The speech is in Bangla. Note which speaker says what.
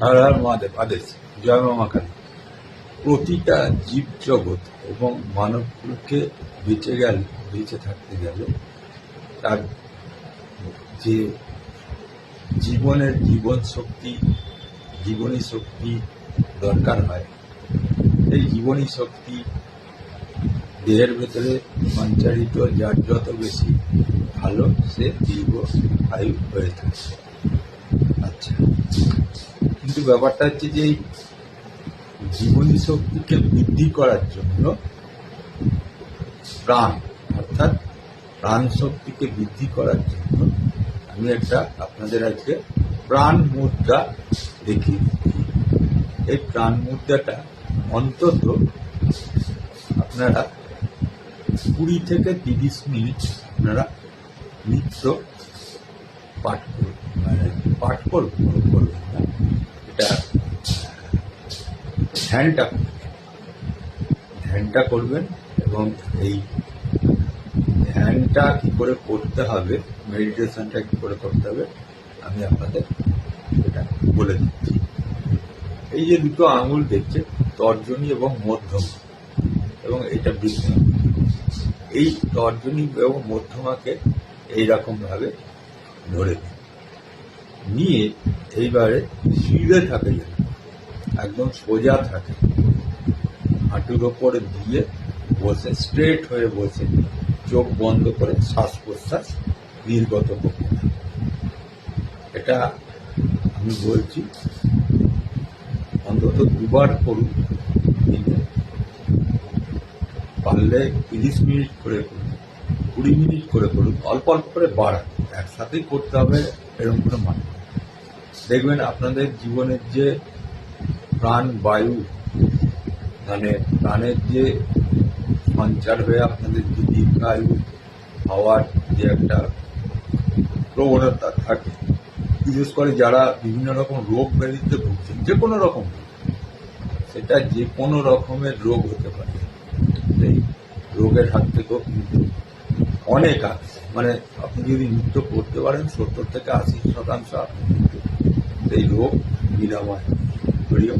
Speaker 1: হর হর মহাদেব আদেশ। জয় মা কালী। প্রতিটা জীবজগৎ এবং মানবকুলকে বেঁচে থাকতে গেলে তার যে জীবনের জীবনী শক্তি দরকার হয়, এই জীবনী শক্তি দেহের ভেতরে সঞ্চারিত, যার যত বেশি ভালো সে দীর্ঘ আয়ু হয়ে থাকে। আচ্ছা, কিন্তু ব্যাপারটা হচ্ছে যে এই জীবনী শক্তিকে বৃদ্ধি করার জন্য অর্থাৎ প্রাণ শক্তিকে বৃদ্ধি করার জন্য আমি আপনাদের আজকে প্রাণ মুদ্রা দেখিয়ে দিচ্ছি। এই প্রাণ মুদ্রাটা অন্তত আপনারা 20 থেকে 30 মিনিট আপনারা নিত্য পাঠ করবেন না, এটা ধ্যানটা করবেন। এবং এই ধ্যানটা কি করে করতে হবে, মেডিটেশনটা কি করে করতে হবে, আমি আপনাদের এটা বলে দিচ্ছি। এই যে দুটো আঙুল দেখছে, তর্জনী এবং মধ্যমা, এবং এটা বৃদ্ধি, এই তর্জনী এবং মধ্যমাকে এইরকম ভাবে ধরে নিয়ে এইবারে সিঁড়ে থাকে, যেন একদম সোজা থাকে, হাঁটুর ওপরে দিয়ে বসে, স্ট্রেট হয়ে বসে, চোখ বন্ধ করে শ্বাস প্রশ্বাস নির্গত করতে। এটা আমি বলছি অন্তত 2 বার করুন দিনে, পারলে 30 মিনিট করে করুন, 20 মিনিট করে করুন, অল্প অল্প করে বাড়ান, একসাথেই করতে হবে এরকম কোনো মানে। দেখবেন আপনাদের জীবনের যে প্রাণবায়ু, মানে প্রাণের যে সঞ্চার হয়ে আপনাদের যে দীর্ঘায়ু হওয়ার যে একটা প্রবণতা থাকে, বিশেষ করে যারা বিভিন্ন রকম রোগ ব্যাধিতে ভুগছেন, যে কোনো রকম, সেটা যে কোনো রকমের রোগ হতে পারে, এই রোগের হাত থেকেও কিন্তু অনেক আছে। মানে আপনি যদি নৃত্য করতে পারেন 70 থেকে 80% আপনি কিন্তু এই রোগ নিরাময় করিও।